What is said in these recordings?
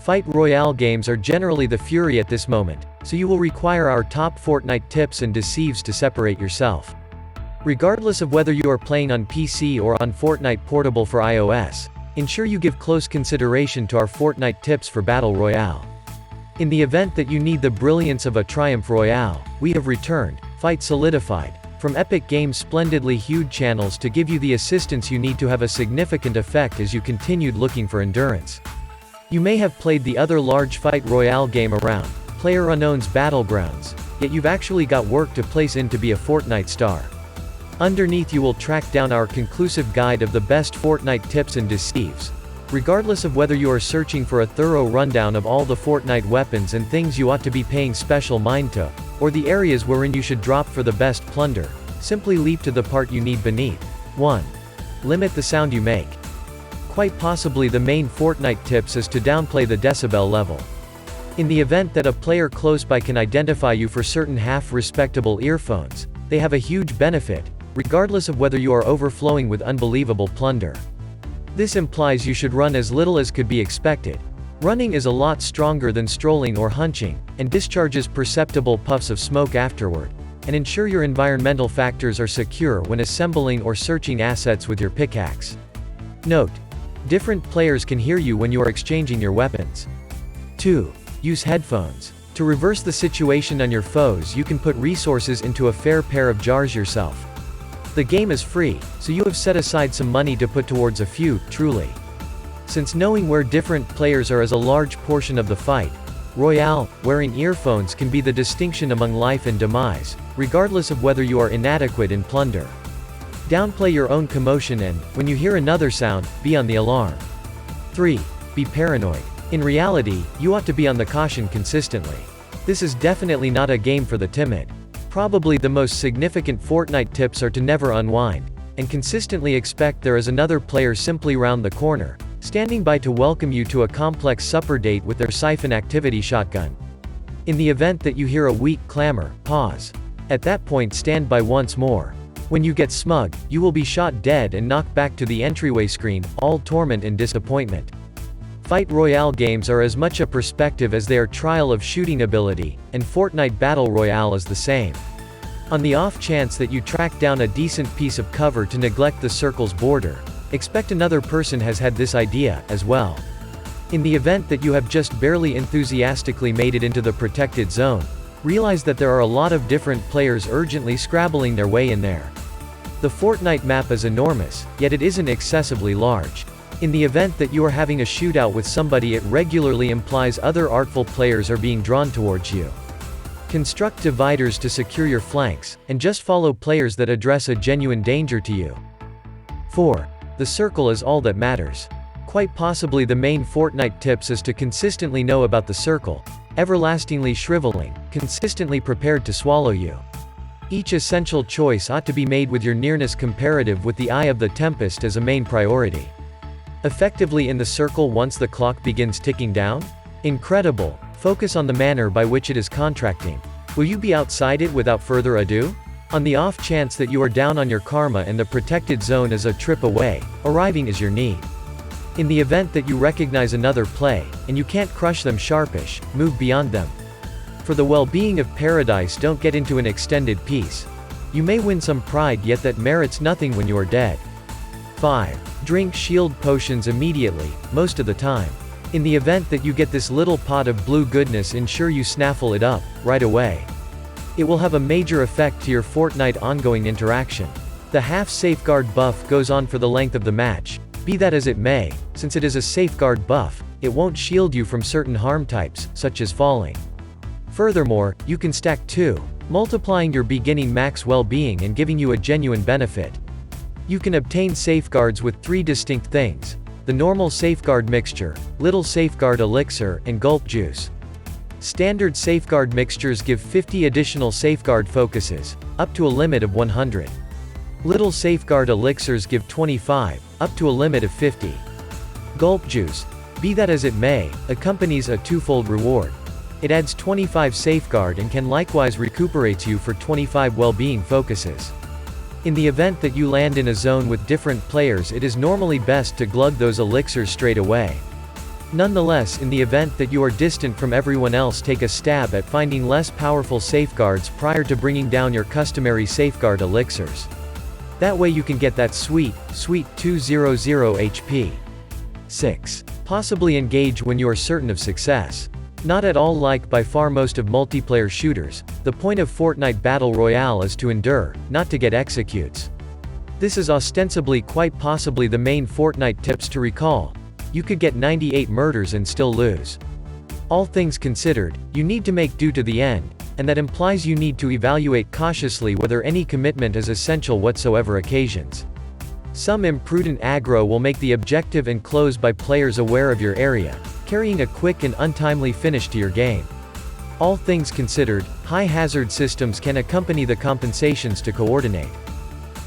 Fight Royale games are generally the fury at this moment, so you will require our top Fortnite tips and deceives to separate yourself. Regardless of whether you are playing on PC or on Fortnite Portable for iOS, ensure you give close consideration to our Fortnite tips for Battle Royale. In the event that you need the brilliance of a Triumph Royale, we have returned, Fight Solidified, from Epic Games' splendidly hued channels to give you the assistance you need to have a significant effect as you continued looking for endurance. You may have played the other large Fight Royale game around, PlayerUnknown's Battlegrounds, yet you've actually got work to place in to be a Fortnite star. Underneath you will track down our conclusive guide of the best Fortnite tips and deceives. Regardless of whether you are searching for a thorough rundown of all the Fortnite weapons and things you ought to be paying special mind to, or the areas wherein you should drop for the best plunder, simply leap to the part you need beneath. 1. Limit the sound you make. Quite possibly the main Fortnite tips is to downplay the decibel level. In the event that a player close by can identify you for certain half-respectable earphones, they have a huge benefit, regardless of whether you are overflowing with unbelievable plunder. This implies you should run as little as could be expected. Running is a lot stronger than strolling or hunching, and discharges perceptible puffs of smoke afterward. And ensure your environmental factors are secure when assembling or searching assets with your pickaxe. Note: different players can hear you when you are exchanging your weapons. 2. Use headphones. To reverse the situation on your foes, you can put resources into a fair pair of jars yourself. The game is free, so you have set aside some money to put towards a few, truly. Since knowing where different players are is a large portion of the fight Royale, wearing earphones can be the distinction among life and demise, regardless of whether you are inadequate in plunder. Downplay your own commotion and, when you hear another sound, be on the alarm. 3. Be paranoid. In reality, you ought to be on the caution consistently. This is definitely not a game for the timid. Probably the most significant Fortnite tips are to never unwind, and consistently expect there is another player simply round the corner, standing by to welcome you to a complex supper date with their siphon activity shotgun. In the event that you hear a weak clamor, pause. At that point stand by once more. When you get smug, you will be shot dead and knocked back to the entryway screen, all torment and disappointment. Fight Royale games are as much a perspective as they are trial of shooting ability, and Fortnite Battle Royale is the same. On the off chance that you track down a decent piece of cover to neglect the circle's border, expect another person has had this idea, as well. In the event that you have just barely enthusiastically made it into the protected zone, realize that there are a lot of different players urgently scrabbling their way in there. The Fortnite map is enormous, yet it isn't excessively large. In the event that you are having a shootout with somebody, it regularly implies other artful players are being drawn towards you. Construct dividers to secure your flanks, and just follow players that address a genuine danger to you. 4. The circle is all that matters. Quite possibly the main Fortnite tips is to consistently know about the circle, everlastingly shriveling, consistently prepared to swallow you. Each essential choice ought to be made with your nearness comparative with the eye of the tempest as a main priority. Effectively in the circle once the clock begins ticking down? Incredible. Focus on the manner by which it is contracting. Will you be outside it without further ado? On the off chance that you are down on your karma and the protected zone is a trip away, arriving is your need. In the event that you recognize another play, and you can't crush them sharpish, move beyond them. For the well-being of paradise, don't get into an extended piece. You may win some pride, yet that merits nothing when you are dead. 5. Drink shield potions immediately, most of the time. In the event that you get this little pot of blue goodness, ensure you snaffle it up, right away. It will have a major effect to your Fortnite ongoing interaction. The half safeguard buff goes on for the length of the match. Be that as it may, since it is a safeguard buff, it won't shield you from certain harm types, such as falling. Furthermore, you can stack 2, multiplying your beginning max well-being and giving you a genuine benefit. You can obtain safeguards with 3 distinct things: the normal safeguard mixture, little safeguard elixir, and gulp juice. Standard safeguard mixtures give 50 additional safeguard focuses, up to a limit of 100. Little safeguard elixirs give 25, up to a limit of 50. Gulp juice, be that as it may, accompanies a 2-fold reward. It adds 25 safeguard and can likewise recuperate you for 25 well-being focuses. In the event that you land in a zone with different players, it is normally best to glug those elixirs straight away. Nonetheless, in the event that you are distant from everyone else, take a stab at finding less powerful safeguards prior to bringing down your customary safeguard elixirs. That way you can get that sweet 200 HP. 6. Possibly engage when you are certain of success. Not at all like by far most of multiplayer shooters, the point of Fortnite Battle Royale is to endure, not to get executes. This is ostensibly quite possibly the main Fortnite tips to recall. You could get 98 murders and still lose. All things considered, you need to make do to the end, and that implies you need to evaluate cautiously whether any commitment is essential whatsoever occasions. Some imprudent aggro will make the objective and close by players aware of your area, carrying a quick and untimely finish to your game. All things considered, high-hazard systems can accompany the compensations to coordinate.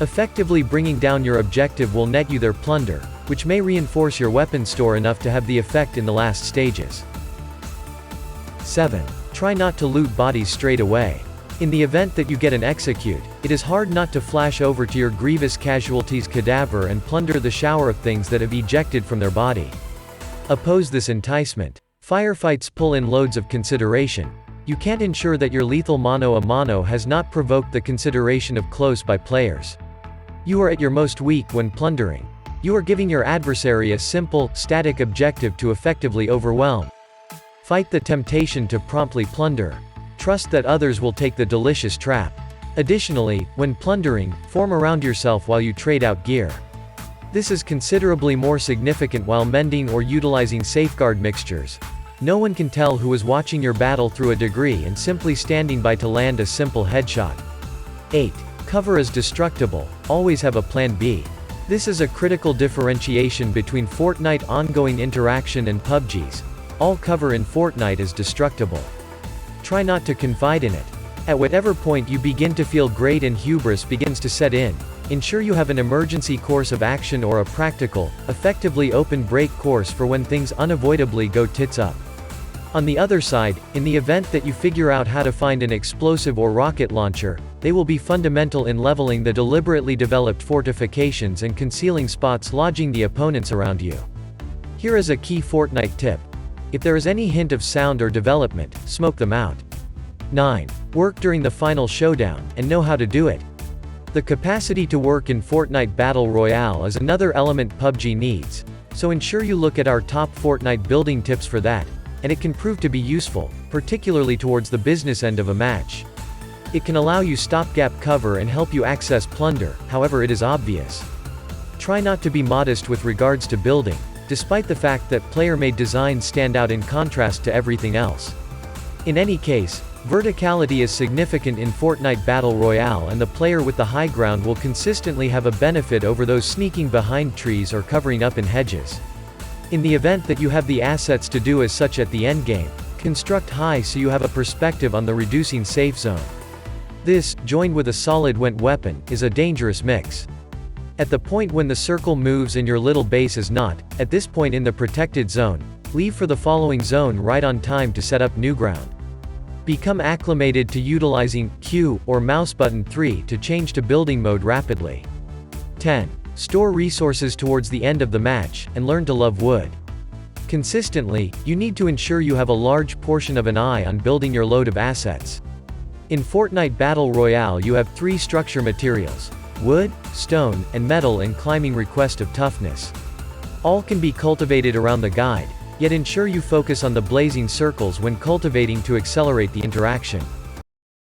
Effectively bringing down your objective will net you their plunder, which may reinforce your weapon store enough to have the effect in the last stages. 7. Try not to loot bodies straight away. In the event that you get an execute, it is hard not to flash over to your grievous casualty's cadaver and plunder the shower of things that have ejected from their body. Oppose this enticement. Firefights pull in loads of consideration. You can't ensure that your lethal mano-a-mano has not provoked the consideration of close-by players. You are at your most weak when plundering. You are giving your adversary a simple, static objective to effectively overwhelm. Fight the temptation to promptly plunder. Trust that others will take the delicious trap. Additionally, when plundering, form around yourself while you trade out gear. This is considerably more significant while mending or utilizing safeguard mixtures. No one can tell who is watching your battle through a degree and simply standing by to land a simple headshot. 8. Cover is destructible, always have a plan B. This is a critical differentiation between Fortnite ongoing interaction and PUBG's. All cover in Fortnite is destructible. Try not to confide in it. At whatever point you begin to feel great and hubris begins to set in, ensure you have an emergency course of action or a practical, effectively open break course for when things unavoidably go tits up. On the other side, in the event that you figure out how to find an explosive or rocket launcher, they will be fundamental in leveling the deliberately developed fortifications and concealing spots lodging the opponents around you. Here is a key Fortnite tip. If there is any hint of sound or development, smoke them out. 9. Work during the final showdown, and know how to do it. The capacity to work in Fortnite Battle Royale is another element PUBG needs, so ensure you look at our top Fortnite building tips for that, and it can prove to be useful, particularly towards the business end of a match. It can allow you stopgap cover and help you access plunder, however it is obvious. Try not to be modest with regards to building, despite the fact that player-made designs stand out in contrast to everything else. In any case, verticality is significant in Fortnite Battle Royale, and the player with the high ground will consistently have a benefit over those sneaking behind trees or covering up in hedges. In the event that you have the assets to do as such at the endgame, construct high so you have a perspective on the reducing safe zone. This, joined with a solid went weapon, is a dangerous mix. At the point when the circle moves and your little base is not, at this point in the protected zone, leave for the following zone right on time to set up new ground. Become acclimated to utilizing Q or mouse button 3 to change to building mode rapidly. 10. Store resources towards the end of the match, and learn to love wood. Consistently, you need to ensure you have a large portion of an eye on building your load of assets. In Fortnite Battle Royale you have 3 structure materials: wood, stone, and metal in climbing request of toughness. All can be cultivated around the guide, yet ensure you focus on the blazing circles when cultivating to accelerate the interaction.